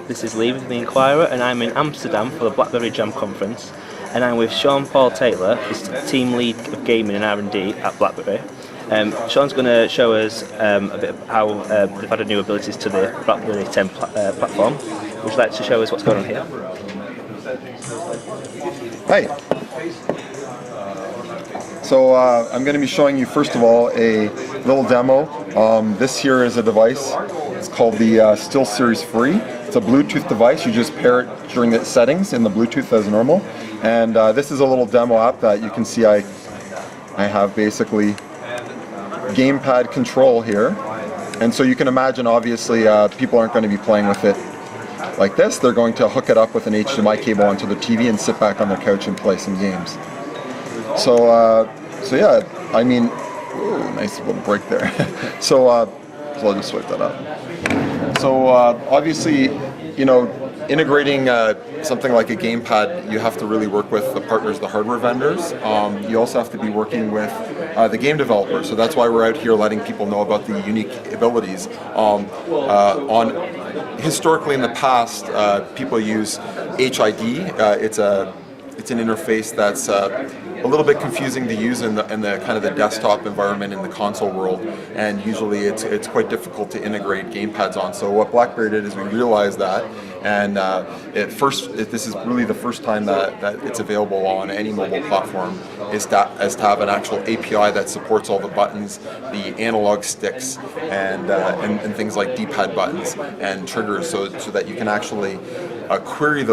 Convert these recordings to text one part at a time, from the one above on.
This is Lee with the Inquirer, and I'm in Amsterdam for the Blackberry Jam conference, and I'm with Shaun Paul Taylor, who's team lead of gaming and R&D at Blackberry. Shaun's going to show us a bit of how they've added new abilities to the Blackberry 10 platform. Would you like to show us what's going on here? Hi. So I'm going to be showing you first of all a little demo. This here is a device. It's called the Steelseries Free. It's a Bluetooth device. You just pair it during the settings in the Bluetooth as normal. And this is a little demo app that you can see I have basically gamepad control here. And so you can imagine obviously people aren't going to be playing with it like this. They're going to hook it up with an HDMI cable onto their TV and sit back on their couch and play some games. So yeah, I mean, ooh, nice little break there. So I'll just swipe that up. So obviously, you know, integrating something like a gamepad, you have to really work with the partners, the hardware vendors. You also have to be working with the game developers. So that's why we're out here letting people know about the unique abilities. Historically in the past, people use HID. It's an interface that's a little bit confusing to use in the kind of the desktop environment in the console world, and usually it's quite difficult to integrate gamepads on. So what Blackberry did is we realized that, and this is really the first time that it's available on any mobile platform, is to have an actual API that supports all the buttons, the analog sticks, and things like D-pad buttons and triggers, so that you can actually query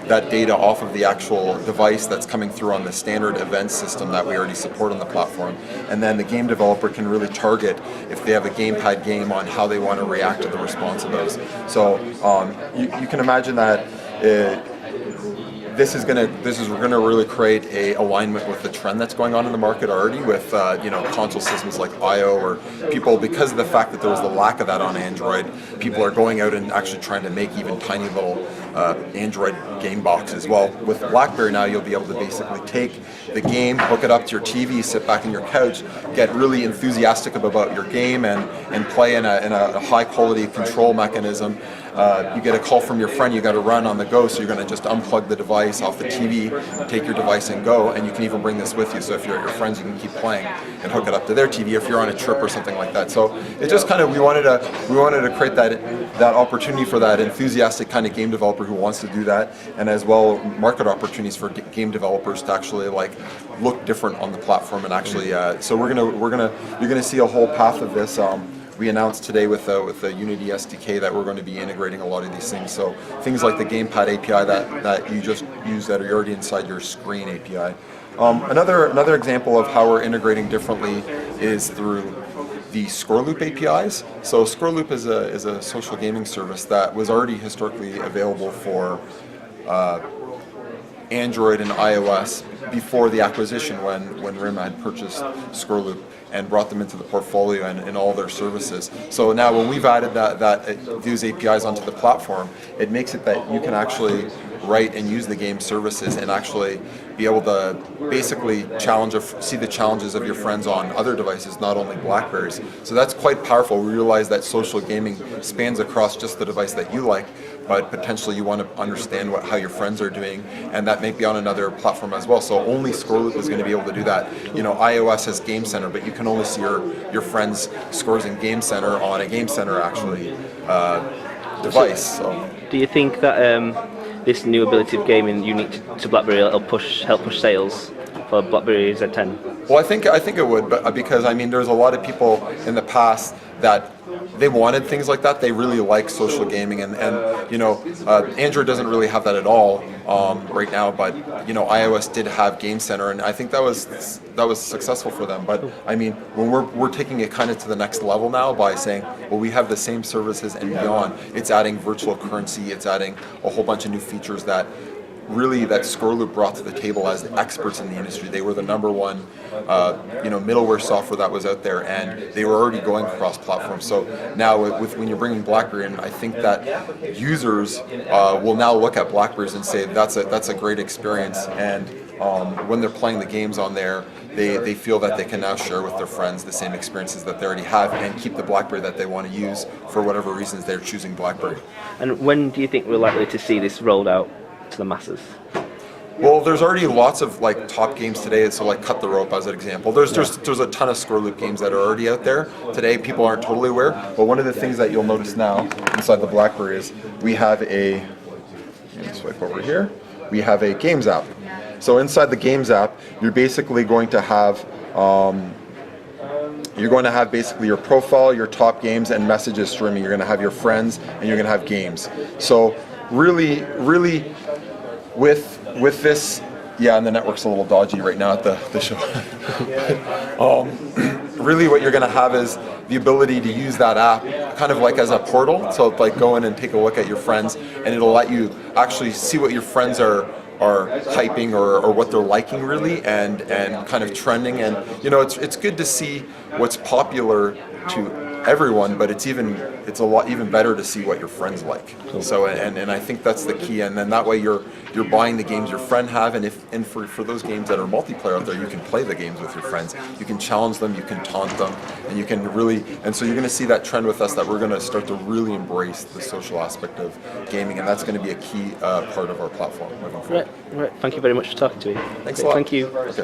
that data off of the actual device that's coming through on the standard event system that we already support on the platform. And then the game developer can really target, if they have a gamepad game, on how they want to react to the response of those. So you can imagine that we're going to really create a alignment with the trend that's going on in the market already with console systems like I/O, or people, because of the fact that there was the lack of that on Android, people are going out and actually trying to make even tiny little Android game boxes. Well, with Blackberry now, you'll be able to basically take the game, hook it up to your TV, sit back on your couch, get really enthusiastic about your game, and play in a high quality control mechanism. You get a call from your friend, you got to run on the go, so you're going to just unplug the device off the TV, take your device and go, and you can even bring this with you. So if you're at your friends, you can keep playing and hook it up to their TV if you're on a trip or something like that. So it just kind of, we wanted to create that opportunity for that enthusiastic kind of game developer who wants to do that, and as well market opportunities for game developers to actually like look different on the platform and actually. So you're gonna see a whole path of this. We announced today with the Unity SDK that we're going to be integrating a lot of these things. So things like the gamepad API that you just use that are already inside your screen API. Another example of how we're integrating differently is through the Score Loop APIs. So Score Loop is a social gaming service that was already historically available for Android and iOS before the acquisition, when RIM had purchased Score Loop and brought them into the portfolio and all their services. So now when we've added these APIs onto the platform, it makes it that you can actually write and use the game services and actually be able to basically see the challenges of your friends on other devices, not only Blackberries. So that's quite powerful. We realize that social gaming spans across just the device that you like, but potentially you want to understand how your friends are doing, and that may be on another platform as well. So only Score Loop is going to be able to do that. You know, iOS has Game Center, but you can only see your friends' scores in Game Center on a Game Center actually device. So do you think that this new ability of gaming unique to Blackberry will help push sales for Blackberry Z10? Well, I think it would, but because I mean, there's a lot of people in the past that they wanted things like that. They really like social gaming, and you know, Android doesn't really have that at all right now. But you know, iOS did have Game Center, and I think that was successful for them. But I mean, when we're taking it kind of to the next level now by saying, well, we have the same services and beyond. It's adding virtual currency. It's adding a whole bunch of new features that Score Loop brought to the table as the experts in the industry. They were the number one middleware software that was out there, and they were already going cross-platform. So now when you're bringing BlackBerry in, I think that users will now look at Blackberries and say that's a great experience, and when they're playing the games on there, they feel that they can now share with their friends the same experiences that they already have and keep the BlackBerry that they want to use for whatever reasons they're choosing BlackBerry. And when do you think we're likely to see this rolled out to the masses? Well, there's already lots of like top games today, so like Cut the Rope as an example. There's a ton of score loop games that are already out there today. People aren't totally aware, but one of the things that you'll notice now inside the BlackBerry is we have a, swipe over here, we have a Games app. So inside the Games app, you're basically going to have basically your profile, your top games, and messages streaming. You're going to have your friends, and you're going to have games. So really with this, yeah, and the network's a little dodgy right now at the show. Really what you're going to have is the ability to use that app kind of like as a portal. So like go in and take a look at your friends, and it'll let you actually see what your friends are hyping or what they're liking really, and kind of trending. And you know, it's good to see what's popular to everyone, but it's a lot even better to see what your friends like. So and I think that's the key, and then that way you're buying the games your friend have, and for those games that are multiplayer out there, you can play the games with your friends, you can challenge them, you can taunt them, and you can really, and so you're going to see that trend with us, that we're going to start to really embrace the social aspect of gaming, and that's going to be a key part of our platform moving forward. Right. Thank you very much for talking to me. Thanks a lot. Thank you. Okay.